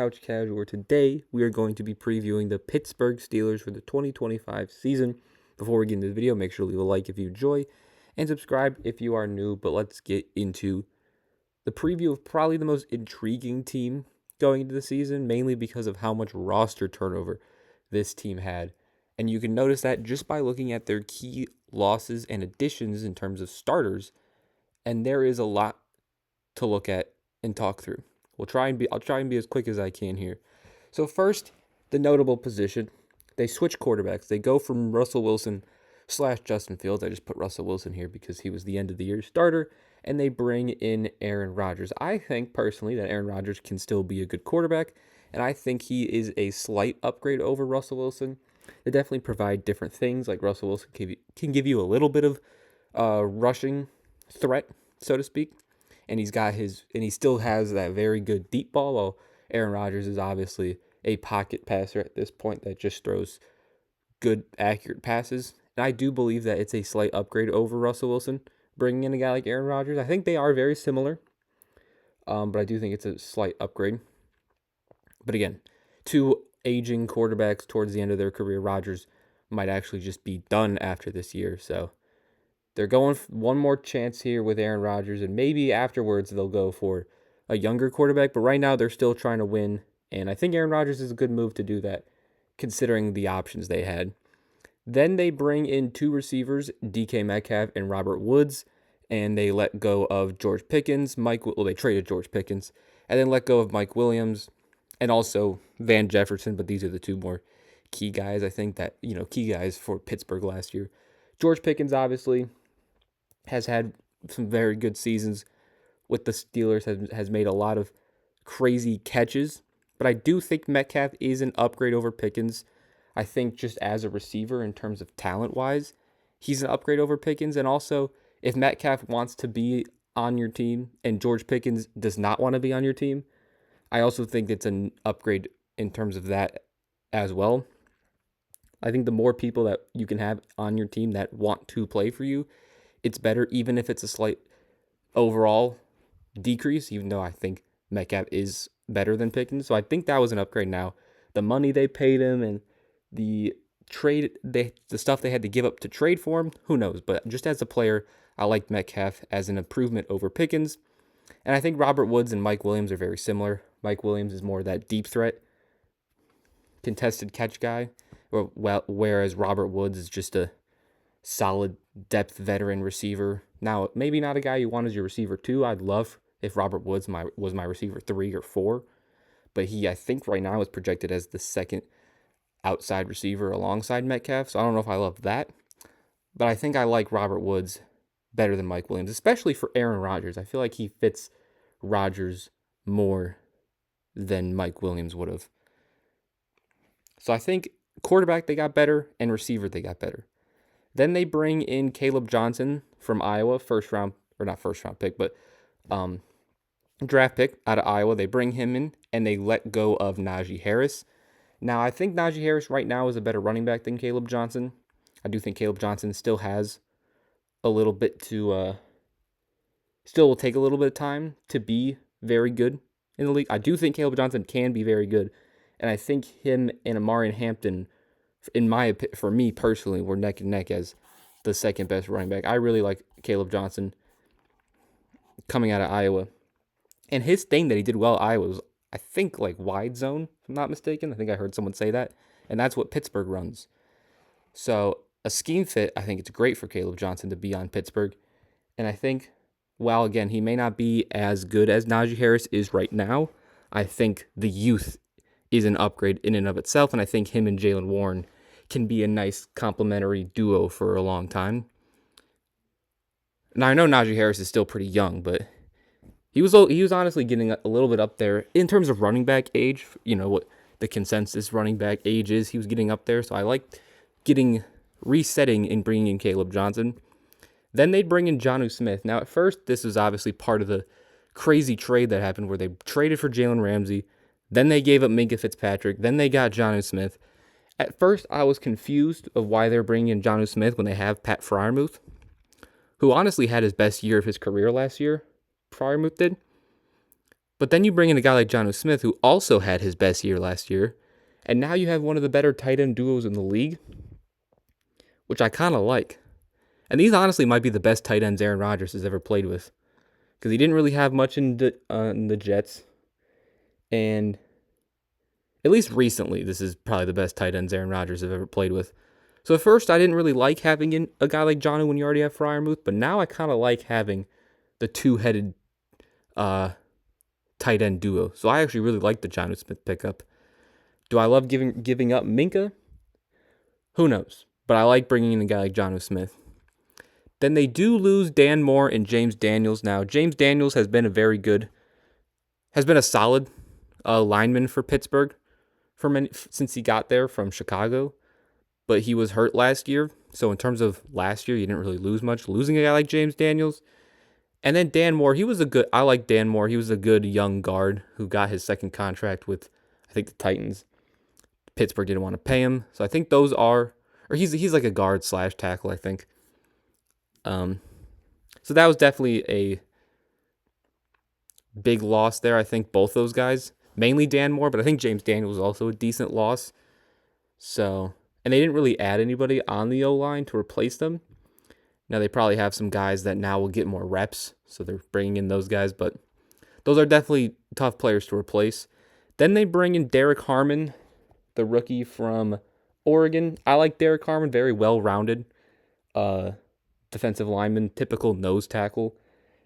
Couch Casual. Today, we are going to be previewing the Pittsburgh Steelers for the 2025 season. Before we get into the video, make sure to leave a like if you enjoy and subscribe if you are new. But let's get into the preview of probably the most intriguing team going into the season, mainly because of how much roster turnover this team had. And you can notice that just by looking at their key losses and additions in terms of starters. And there is a lot to look at and talk through. I'll try and be as quick as I can here. So first, the notable position. They switch quarterbacks. They go from Russell Wilson / Justin Fields. I just put Russell Wilson here because he was the end of the year starter. And they bring in Aaron Rodgers. I think personally that Aaron Rodgers can still be a good quarterback. And I think he is a slight upgrade over Russell Wilson. They definitely provide different things. Like Russell Wilson can give you a little bit of rushing threat, so to speak. And he still has that very good deep ball, while Aaron Rodgers is obviously a pocket passer at this point that just throws good, accurate passes. And I do believe that it's a slight upgrade over Russell Wilson, bringing in a guy like Aaron Rodgers. I think they are very similar, but I do think it's a slight upgrade. But again, two aging quarterbacks towards the end of their career. Rodgers might actually just be done after this year, so they're going for one more chance here with Aaron Rodgers, and maybe afterwards they'll go for a younger quarterback. But right now they're still trying to win, and I think Aaron Rodgers is a good move to do that, considering the options they had. Then they bring in two receivers, DK Metcalf and Robert Woods, and they let go of George Pickens. They traded George Pickens, and then let go of Mike Williams, and also Van Jefferson. But these are the two more key guys, I think, key guys for Pittsburgh last year. George Pickens, obviously, has had some very good seasons with the Steelers, has made a lot of crazy catches. But I do think Metcalf is an upgrade over Pickens. I think just as a receiver in terms of talent-wise, he's an upgrade over Pickens. And also, if Metcalf wants to be on your team and George Pickens does not want to be on your team, I also think it's an upgrade in terms of that as well. I think the more people that you can have on your team that want to play for you, it's better, even if it's a slight overall decrease, even though I think Metcalf is better than Pickens. So I think that was an upgrade. Now, the money they paid him and the stuff they had to give up to trade for him, who knows? But just as a player, I like Metcalf as an improvement over Pickens. And I think Robert Woods and Mike Williams are very similar. Mike Williams is more that deep threat, contested catch guy, whereas Robert Woods is just a solid depth veteran receiver. Now, maybe not a guy you want as your receiver 2. I'd love if Robert Woods was my receiver 3 or 4. But I think right now is projected as the second outside receiver alongside Metcalf. So I don't know if I love that. But I think I like Robert Woods better than Mike Williams, especially for Aaron Rodgers. I feel like he fits Rodgers more than Mike Williams would have. So I think quarterback they got better and receiver they got better. Then they bring in Caleb Johnson from Iowa, draft pick out of Iowa. They bring him in, and they let go of Najee Harris. Now, I think Najee Harris right now is a better running back than Caleb Johnson. I do think Caleb Johnson still has a little bit still will take a little bit of time to be very good in the league. I do think Caleb Johnson can be very good, and I think him and Amari Hampton, for me personally, were neck and neck as the second best running back. I really like Caleb Johnson coming out of Iowa. And his thing that he did well at Iowa was, I think, like wide zone, if I'm not mistaken. I think I heard someone say that. And that's what Pittsburgh runs. So a scheme fit, I think it's great for Caleb Johnson to be on Pittsburgh. And I think, while again, he may not be as good as Najee Harris is right now, I think the youth is an upgrade in and of itself, and I think him and Jaylen Warren can be a nice complementary duo for a long time. Now, I know Najee Harris is still pretty young, but he was honestly getting a little bit up there in terms of running back age. You know what the consensus running back age is. He was getting up there, so I like resetting and bringing in Caleb Johnson. Then they bring in Jonnu Smith. Now, at first, this was obviously part of the crazy trade that happened where they traded for Jalen Ramsey. Then they gave up Minkah Fitzpatrick. Then they got Jonnu Smith. At first, I was confused of why they're bringing in Jonnu Smith when they have Pat Freiermuth, who honestly had his best year of his career last year. Freiermuth did. But then you bring in a guy like Jonnu Smith, who also had his best year last year, and now you have one of the better tight end duos in the league, which I kind of like. And these honestly might be the best tight ends Aaron Rodgers has ever played with, because he didn't really have much in the Jets, and at least recently, this is probably the best tight ends Aaron Rodgers have ever played with. So at first, I didn't really like having in a guy like Jonnu when you already have Freiermuth, but now I kind of like having the two-headed tight end duo. So I actually really like the Jonnu Smith pickup. Do I love giving up Minka? Who knows? But I like bringing in a guy like Jonnu Smith. Then they do lose Dan Moore and James Daniels. Now, James Daniels has been a solid lineman for Pittsburgh since he got there from Chicago. But he was hurt last year. So in terms of last year, you didn't really lose much. Losing a guy like James Daniels. And then Dan Moore, I like Dan Moore. He was a good young guard who got his second contract with, I think, the Titans. Pittsburgh didn't want to pay him. So I think those are, or he's like a guard / tackle, I think. So that was definitely a big loss there. I think both those guys, mainly Dan Moore, but I think James Daniels was also a decent loss. So, and they didn't really add anybody on the O-line to replace them. Now they probably have some guys that now will get more reps, so they're bringing in those guys, but those are definitely tough players to replace. Then they bring in Derek Harmon, the rookie from Oregon. I like Derek Harmon, very well-rounded defensive lineman, typical nose tackle.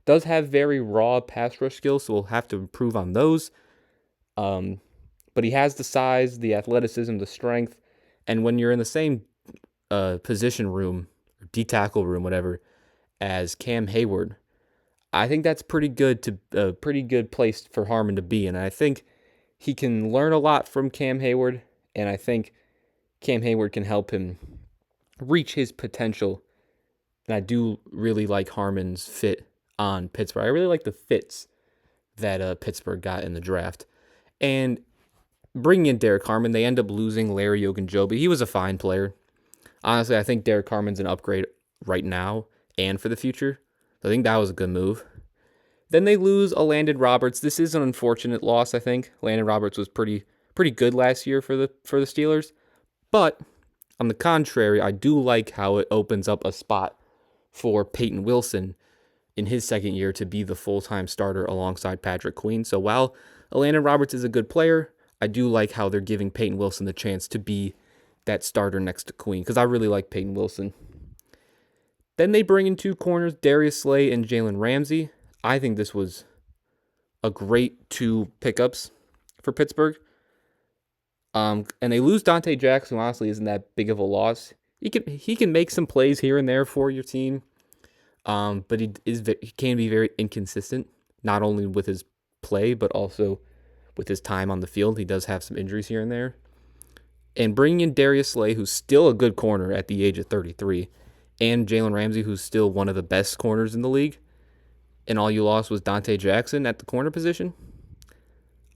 Does have very raw pass rush skills, so we'll have to improve on those. But he has the size, the athleticism, the strength, and when you're in the same position room, D-tackle room, whatever, as Cam Hayward, I think that's pretty good place for Harmon to be. And I think he can learn a lot from Cam Hayward, and I think Cam Hayward can help him reach his potential. And I do really like Harmon's fit on Pittsburgh. I really like the fits that Pittsburgh got in the draft. And bringing in Derek Harmon, they end up losing Larry Ogunjobi. He was a fine player. Honestly, I think Derek Harmon's an upgrade right now and for the future. So I think that was a good move. Then they lose a Landon Roberts. This is an unfortunate loss, I think. Landon Roberts was pretty good last year for the Steelers. But on the contrary, I do like how it opens up a spot for Peyton Wilson in his second year to be the full-time starter alongside Patrick Queen. So while Landon Roberts is a good player, I do like how they're giving Peyton Wilson the chance to be that starter next to Queen, because I really like Peyton Wilson. Then they bring in two corners, Darius Slay and Jalen Ramsey. I think this was a great two pickups for Pittsburgh. And they lose Dante Jackson, who honestly isn't that big of a loss. He can make some plays here and there for your team, but he can be very inconsistent, not only with his play, but also with his time on the field. He does have some injuries here and there. And bringing in Darius Slay, who's still a good corner at the age of 33, and Jalen Ramsey, who's still one of the best corners in the league, and all you lost was Dante Jackson at the corner position,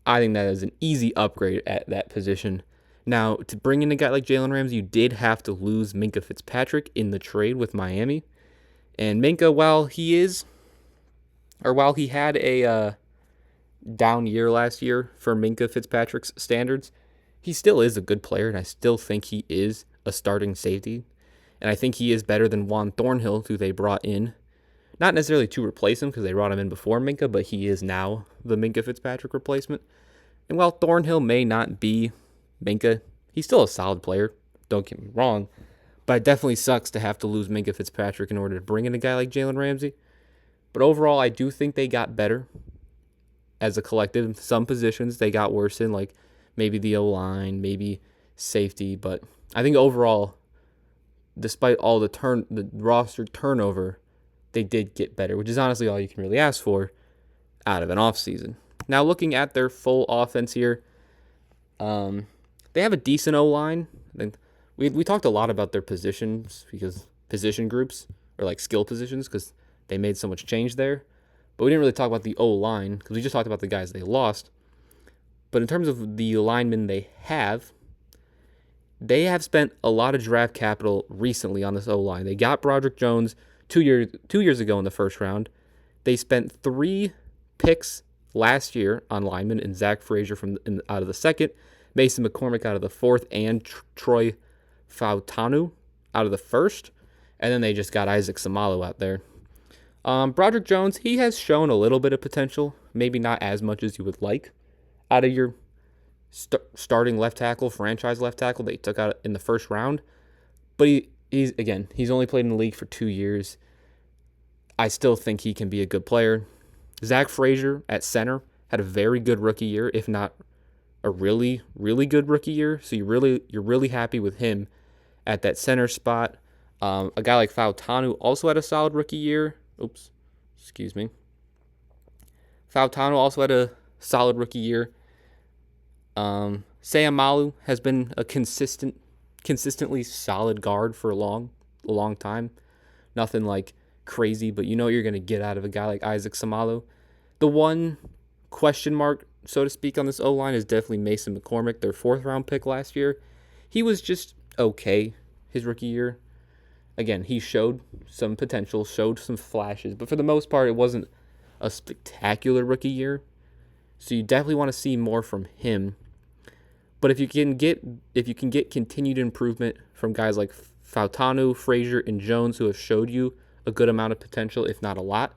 I think that is an easy upgrade at that position. Now, to bring in a guy like Jalen Ramsey, you did have to lose Minkah Fitzpatrick in the trade with Miami. And Minkah, while he had a down year last year for Minkah Fitzpatrick's standards, he still is a good player, and I still think he is a starting safety. And I think he is better than Juan Thornhill, who they brought in. Not necessarily to replace him, because they brought him in before Minkah, but he is now the Minkah Fitzpatrick replacement. And while Thornhill may not be Minkah, he's still a solid player, don't get me wrong. But it definitely sucks to have to lose Minkah Fitzpatrick in order to bring in a guy like Jalen Ramsey. But overall, I do think they got better as a collective. Some positions they got worse in, like maybe the O-line, maybe safety. But I think overall, despite all the roster turnover, they did get better, which is honestly all you can really ask for out of an offseason. Now, looking at their full offense here, they have a decent O-line. We talked a lot about their positions, because position groups, or like skill positions, because they made so much change there. But we didn't really talk about the O-line, because we just talked about the guys they lost. But in terms of the linemen they have spent a lot of draft capital recently on this O-line. They got Broderick Jones 2 years ago in the first round. They spent 3 picks last year on linemen and Zach Frazier out of the second, Mason McCormick out of the fourth, and Troy Fautanu out of the first. And then they just got Isaac Samalo out there. Broderick Jones, he has shown a little bit of potential, maybe not as much as you would like, out of your starting left tackle, franchise left tackle that you took out in the first round. But he's only played in the league for 2 years. I still think he can be a good player. Zach Frazier at center had a very good rookie year, if not a really, really good rookie year. So you're really happy with him at that center spot. A guy like Fautanu also had a solid rookie year. Fautanu also had a solid rookie year. Sayamalu has been a consistently solid guard for a long time. Nothing like crazy, but you know you're going to get out of a guy like Isaac Samalo. The one question mark, so to speak, on this O-line is definitely Mason McCormick, their 4th-round pick last year. He was just okay his rookie year. Again, he showed some potential, showed some flashes, but for the most part, it wasn't a spectacular rookie year. So you definitely want to see more from him. But if you can get continued improvement from guys like Fautanu, Frazier, and Jones, who have showed you a good amount of potential, if not a lot,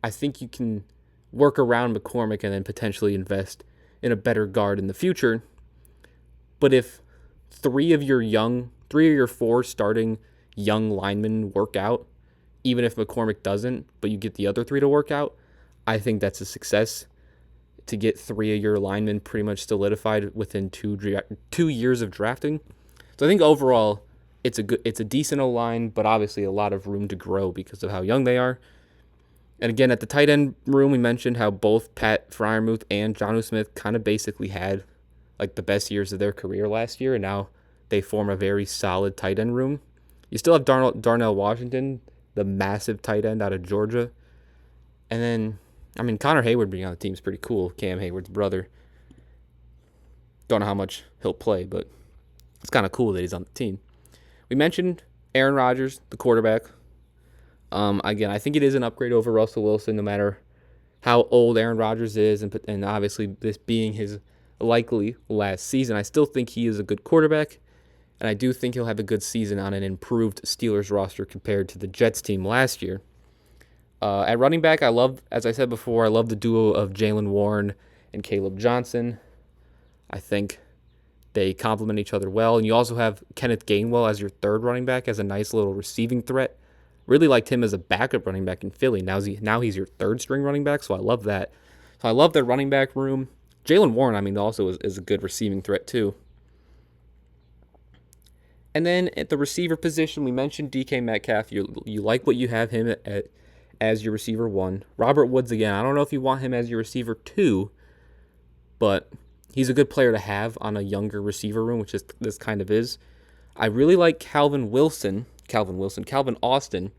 I think you can work around McCormick and then potentially invest in a better guard in the future. But if three of your 4 starting young linemen work out, even if McCormick doesn't, but you get the other 3 to work out, I think that's a success to get 3 of your linemen pretty much solidified within 2 years of drafting. So I think overall it's a decent O-line, but obviously a lot of room to grow because of how young they are. And again, at the tight end room, we mentioned how both Pat Freiermuth and Jonnu Smith kind of basically had like the best years of their career last year, and now they form a very solid tight end room. You still have Darnell Washington, the massive tight end out of Georgia. And then, Connor Hayward being on the team is pretty cool. Cam Hayward's brother. Don't know how much he'll play, but it's kind of cool that he's on the team. We mentioned Aaron Rodgers, the quarterback. Again, I think it is an upgrade over Russell Wilson, no matter how old Aaron Rodgers is, and obviously this being his likely last season. I still think he is a good quarterback. And I do think he'll have a good season on an improved Steelers roster compared to the Jets team last year. At running back, as I said before, I love the duo of Jaylen Warren and Caleb Johnson. I think they complement each other well. And you also have Kenneth Gainwell as your 3rd running back as a nice little receiving threat. Really liked him as a backup running back in Philly. Now he's your 3rd-string running back, so I love that. So I love their running back room. Jaylen Warren, also is a good receiving threat too. And then at the receiver position, we mentioned DK Metcalf. You like what you have him as your receiver 1. Robert Woods, again, I don't know if you want him as your receiver 2, but he's a good player to have on a younger receiver room, which this kind of is. I really like Calvin Austin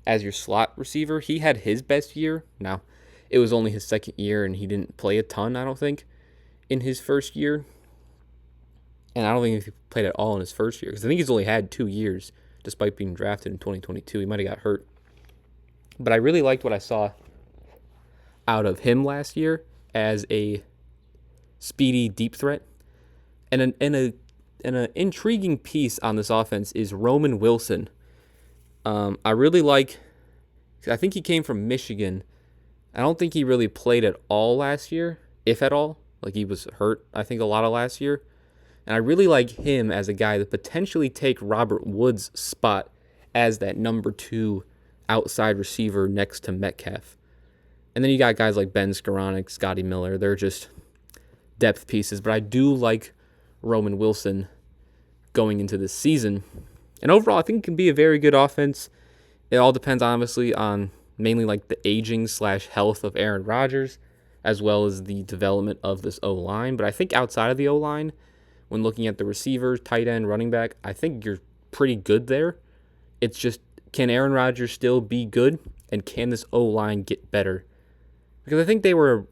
as your slot receiver. He had his best year. Now, it was only his 2nd year, and he didn't play a ton, I don't think, in his first year. And I don't think he played at all in his first year, because I think he's only had 2 years, despite being drafted in 2022. He might have got hurt. But I really liked what I saw out of him last year as a speedy deep threat. And an intriguing piece on this offense is Roman Wilson. I really like, I think he came from Michigan. I don't think he really played at all last year, if at all. Like, he was hurt, I think, a lot of last year. And I really like him as a guy to potentially take Robert Woods' spot as that number 2 outside receiver next to Metcalf. And then you got guys like Ben Skoranek, Scotty Miller. They're just depth pieces. But I do like Roman Wilson going into this season. And overall, I think it can be a very good offense. It all depends, obviously, on mainly like the aging/health of Aaron Rodgers, as well as the development of this O-line. But I think outside of the O-line, when looking at the receivers, tight end, running back, I think you're pretty good there. It's just, can Aaron Rodgers still be good? And can this O-line get better? Because I think they were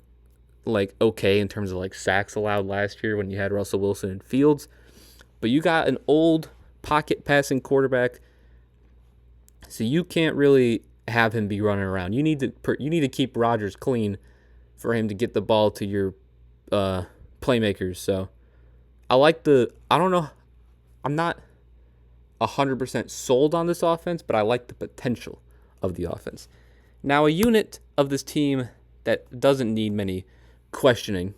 like okay in terms of like sacks allowed last year when you had Russell Wilson and Fields. But you got an old pocket passing quarterback, so you can't really have him be running around. You need to keep Rodgers clean for him to get the ball to your playmakers. So I don't know. I'm not 100% sold on this offense, but I like the potential of the offense. Now, a unit of this team that doesn't need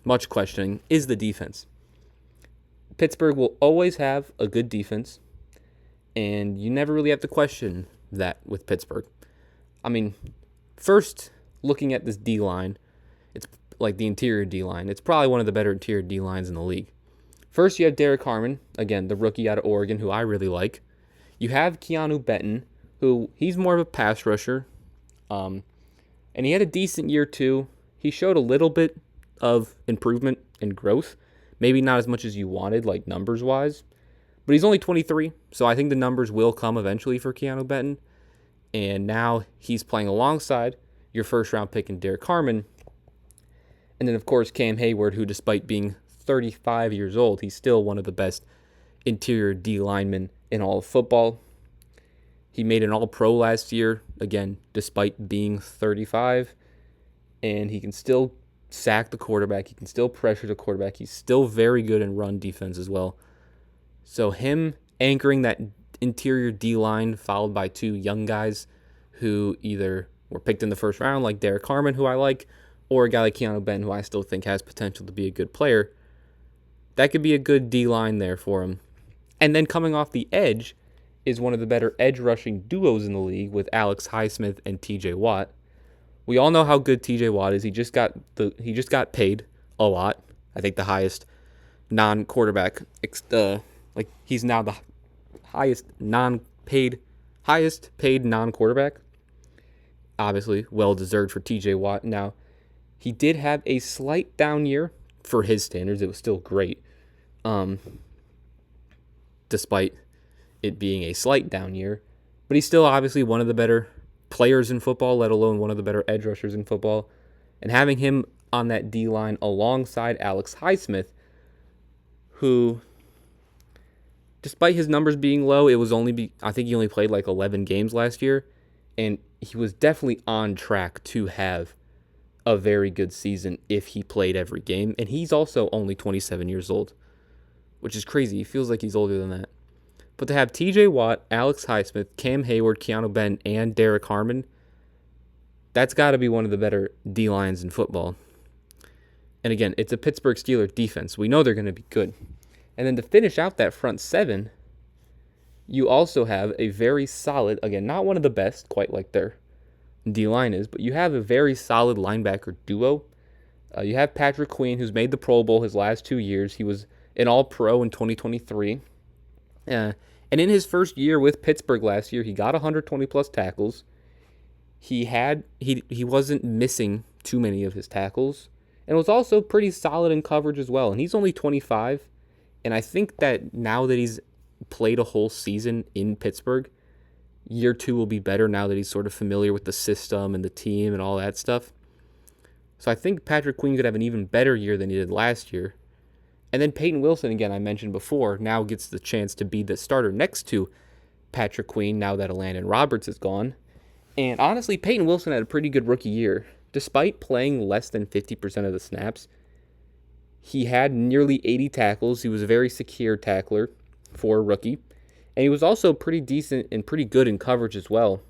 much questioning, is the defense. Pittsburgh will always have a good defense, and you never really have to question that with Pittsburgh. I mean, first, looking at this D-line, it's like the interior D-line. It's probably one of the better interior D-lines in the league. First, you have Derek Harmon, again, the rookie out of Oregon, who I really like. You have Keanu Benton, who he's more of a pass rusher, and he had a decent year too. He showed a little bit of improvement and growth, maybe not as much as you wanted, like numbers-wise, but he's only 23, so I think the numbers will come eventually for Keanu Benton, and now he's playing alongside your first-round pick in Derek Harmon, and then, of course, Cam Hayward, who, despite being 35 years old, he's still one of the best interior D linemen in all of football. He made an All-Pro last year, again, despite being 35, and he can still sack the quarterback. He can still pressure the quarterback. He's still very good in run defense as well. So him anchoring that interior D-line, followed by two young guys who either were picked in the first round, like Derek Harmon, who I like, or a guy like Keanu Benton, who I still think has potential to be a good player, that could be a good D-line there for him. And then coming off the edge is one of the better edge rushing duos in the league with Alex Highsmith and TJ Watt. We all know how good TJ Watt is. He just got paid a lot. I think the highest non-quarterback, he's now the highest paid non-quarterback. Obviously, well deserved for TJ Watt. Now, he did have a slight down year for his standards. It was still great, despite it being a slight down year. But he's still obviously one of the better players in football, let alone one of the better edge rushers in football. And having him on that D-line alongside Alex Highsmith, who, despite his numbers being low, I think he only played like 11 games last year, and he was definitely on track to have a very good season if he played every game. And he's also only 27 years old, which is crazy. He feels like he's older than that. But to have TJ Watt, Alex Highsmith, Cam Hayward, Keanu Benton, and Derek Harmon, that's got to be one of the better D-lines in football. And again, it's a Pittsburgh Steelers defense. We know they're going to be good. And then to finish out that front seven, you also have a very solid, again, not one of the best, quite like their D-line is, but you have a very solid linebacker duo. You have Patrick Queen, who's made the Pro Bowl his last 2 years. He was an All-Pro in 2023. And in his first year with Pittsburgh last year, he got 120-plus tackles. He wasn't missing too many of his tackles, and was also pretty solid in coverage as well. And he's only 25, and I think that now that he's played a whole season in Pittsburgh, year two will be better now that he's sort of familiar with the system and the team and all that stuff. So I think Patrick Queen could have an even better year than he did last year. And then Peyton Wilson, again, I mentioned before, now gets the chance to be the starter next to Patrick Queen now that Landon Roberts is gone. And honestly, Peyton Wilson had a pretty good rookie year. Despite playing less than 50% of the snaps, he had nearly 80 tackles. He was a very secure tackler for a rookie. And he was also pretty decent and pretty good in coverage as well.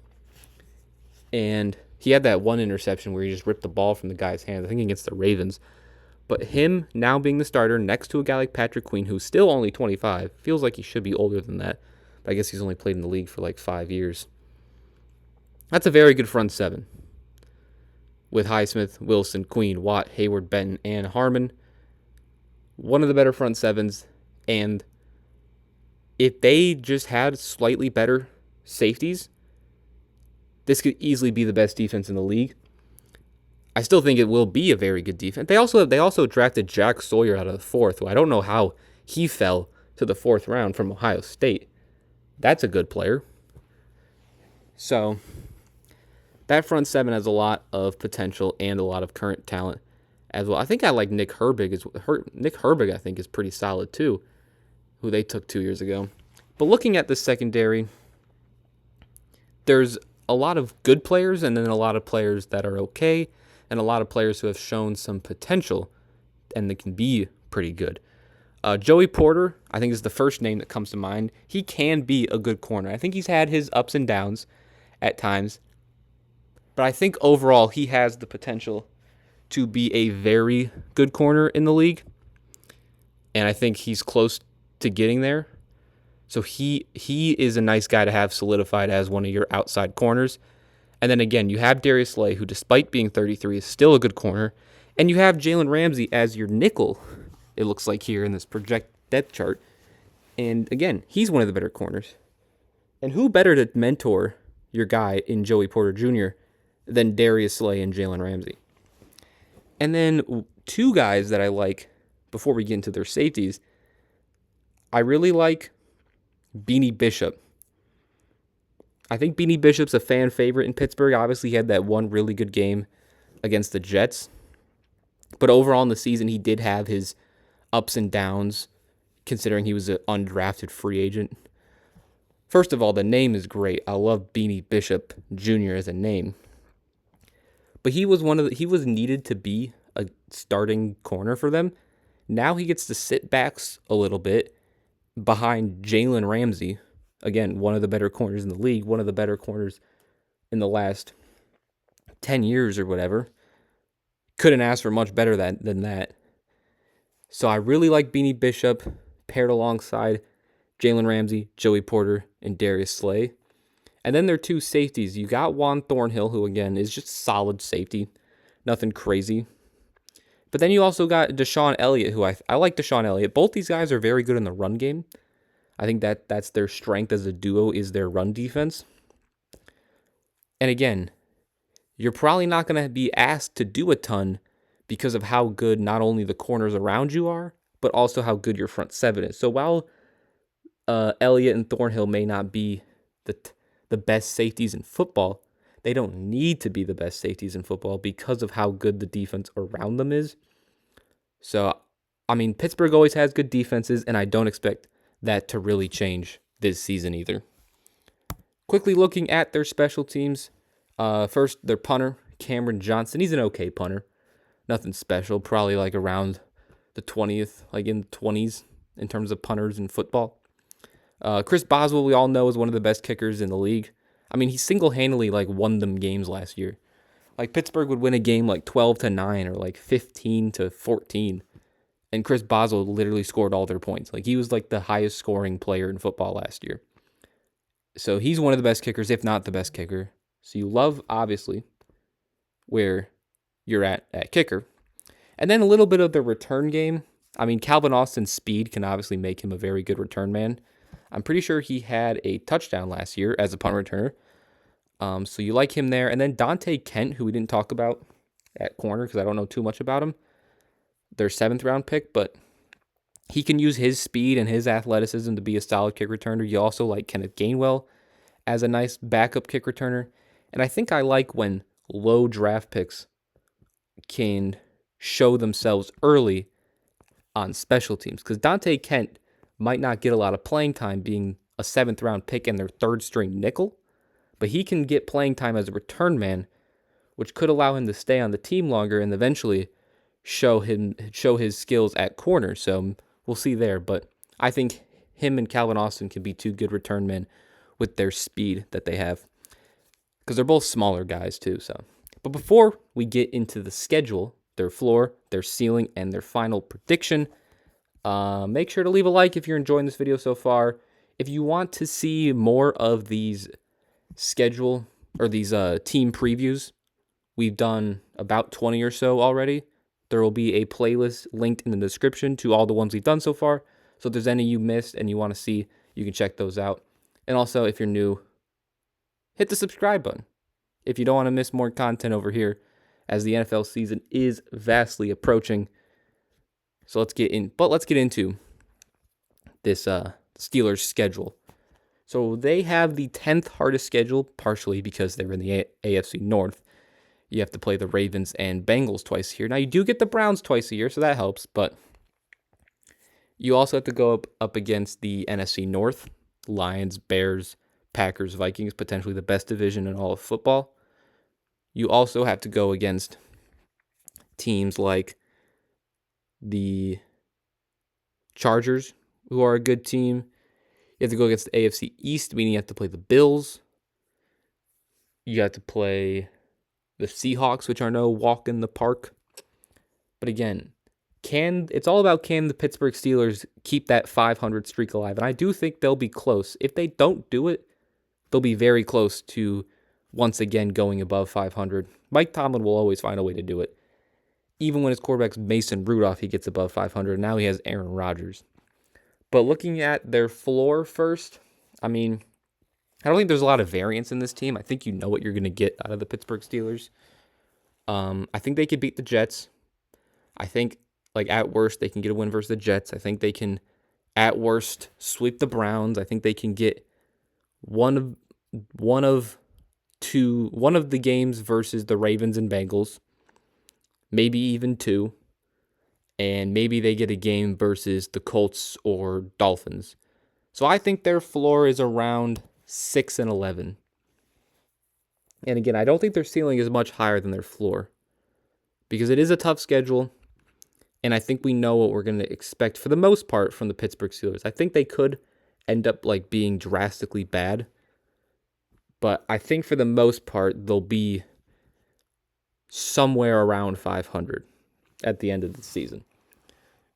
And he had that one interception where he just ripped the ball from the guy's hands, I think against the Ravens. But him now being the starter next to a guy like Patrick Queen, who's still only 25, feels like he should be older than that. But I guess he's only played in the league for like 5 years. That's a very good front seven. With Highsmith, Wilson, Queen, Watt, Hayward, Benton, and Harmon. One of the better front sevens. And if they just had slightly better safeties, this could easily be the best defense in the league. I still think it will be a very good defense. They also drafted Jack Sawyer out of the fourth, who I don't know how he fell to the fourth round from Ohio State. That's a good player. So that front seven has a lot of potential and a lot of current talent as well. I think I like Nick Herbig. Nick Herbig, I think, is pretty solid too, who they took 2 years ago. But looking at the secondary, there's a lot of good players and then a lot of players that are okay. and a lot of players who have shown some potential and they can be pretty good. Joey Porter, I think, is the first name that comes to mind. He can be a good corner. I think he's had his ups and downs at times, but I think overall he has the potential to be a very good corner in the league, and I think he's close to getting there. So he is a nice guy to have solidified as one of your outside corners. And then again, you have Darius Slay, who despite being 33 is still a good corner, and you have Jalen Ramsey as your nickel, it looks like here in this project depth chart. And again, he's one of the better corners. And who better to mentor your guy in Joey Porter Jr. than Darius Slay and Jalen Ramsey? And then two guys that I like before we get into their safeties, I really like Beanie Bishop. I think Beanie Bishop's a fan favorite in Pittsburgh. Obviously, he had that one really good game against the Jets. But overall in the season, he did have his ups and downs, considering he was an undrafted free agent. First of all, the name is great. I love Beanie Bishop Jr. as a name. But he was he was needed to be a starting corner for them. Now he gets to sit backs a little bit behind Jalen Ramsey. Again, one of the better corners in the league, one of the better corners in the last 10 years or whatever. Couldn't ask for much better than that. So I really like Beanie Bishop paired alongside Jalen Ramsey, Joey Porter, and Darius Slay. And then their two safeties. You got Juan Thornhill, who again is just solid safety. Nothing crazy. But then you also got Deshaun Elliott, who I like Deshaun Elliott. Both these guys are very good in the run game. I think that's their strength as a duo is their run defense. And again, you're probably not going to be asked to do a ton because of how good not only the corners around you are, but also how good your front seven is. So while Elliott and Thornhill may not be the best safeties in football, they don't need to be the best safeties in football because of how good the defense around them is. So, I mean, Pittsburgh always has good defenses, and I don't expect that to really change this season either. Quickly looking at their special teams. First, their punter, Cameron Johnson. He's an okay punter. Nothing special. Probably like around the 20th, like in the 20s in terms of punters in football. Chris Boswell, we all know, is one of the best kickers in the league. I mean, he single-handedly like won them games last year. Like Pittsburgh would win a game like 12-9 or like 15-14. And Chris Boswell literally scored all their points. Like he was like the highest scoring player in football last year. So he's one of the best kickers, if not the best kicker. So you love, obviously, where you're at kicker. And then a little bit of the return game. I mean, Calvin Austin's speed can obviously make him a very good return man. I'm pretty sure he had a touchdown last year as a punt returner. So you like him there. And then Dante Kent, who we didn't talk about at corner because I don't know too much about him. Their 7th round pick, but he can use his speed and his athleticism to be a solid kick returner. You also like Kenneth Gainwell as a nice backup kick returner. And I think I like when low draft picks can show themselves early on special teams. Because Dante Kent might not get a lot of playing time being a 7th round pick and their 3rd string nickel. But he can get playing time as a return man, which could allow him to stay on the team longer and eventually show his skills at corner. So we'll see there. But I think him and Calvin Austin can be two good return men with their speed that they have. Because they're both smaller guys too. So, but before we get into the schedule, their floor, their ceiling, and their final prediction, make sure to leave a like if you're enjoying this video so far. If you want to see more of these schedule or these team previews, we've done about 20 or so already. There will be a playlist linked in the description to all the ones we've done so far. So if there's any you missed and you want to see, you can check those out. And also, if you're new, hit the subscribe button if you don't want to miss more content over here as the NFL season is vastly approaching. So let's get into this Steelers schedule. So they have the 10th hardest schedule, partially because they're in the AFC North. You have to play the Ravens and Bengals twice a year. Now, you do get the Browns twice a year, so that helps, but you also have to go up against the NFC North, Lions, Bears, Packers, Vikings, potentially the best division in all of football. You also have to go against teams like the Chargers, who are a good team. You have to go against the AFC East, meaning you have to play the Bills. You have to play the Seahawks, which are no walk in the park. But again, it's all about, can the Pittsburgh Steelers keep that 500 streak alive? And I do think they'll be close. If they don't do it, they'll be very close to once again going above 500. Mike Tomlin will always find a way to do it. Even when his quarterback's Mason Rudolph, he gets above 500. Now he has Aaron Rodgers. But looking at their floor first, I mean, I don't think there's a lot of variance in this team. I think you know what you're going to get out of the Pittsburgh Steelers. I think they could beat the Jets. I think, like, at worst, they can get a win versus the Jets. I think they can, at worst, sweep the Browns. I think they can get one of the games versus the Ravens and Bengals, maybe even two, and maybe they get a game versus the Colts or Dolphins. So I think their floor is around 6-11. And again, I don't think their ceiling is much higher than their floor, because it is a tough schedule, and I think we know what we're going to expect for the most part from the Pittsburgh Steelers. I think they could end up like being drastically bad, but I think for the most part, they'll be somewhere around 500 at the end of the season.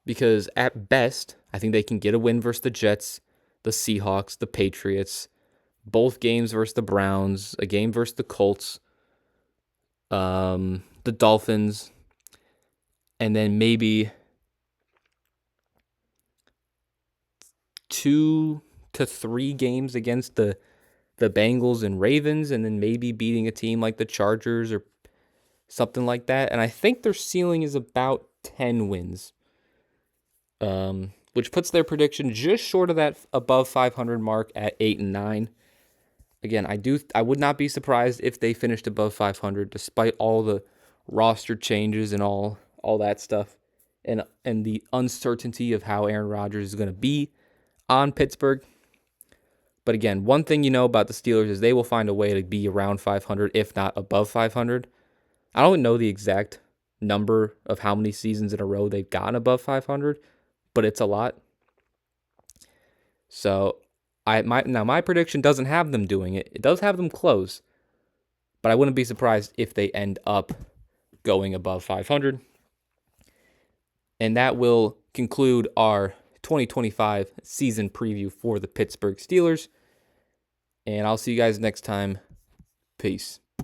Because at best, I think they can get a win versus the Jets, the Seahawks, the Patriots, both games versus the Browns, a game versus the Colts, the Dolphins, and then maybe 2 to 3 games against the Bengals and Ravens, and then maybe beating a team like the Chargers or something like that. And I think their ceiling is about 10 wins, which puts their prediction just short of that above 500 mark at 8-9. Again, I would not be surprised if they finished above 500, despite all the roster changes and all that stuff, and the uncertainty of how Aaron Rodgers is going to be on Pittsburgh. But again, one thing you know about the Steelers is they will find a way to be around 500, if not above 500. I don't know the exact number of how many seasons in a row they've gotten above 500, but it's a lot. So my prediction doesn't have them doing it. It does have them close, but I wouldn't be surprised if they end up going above 500. And that will conclude our 2025 season preview for the Pittsburgh Steelers. And I'll see you guys next time. Peace.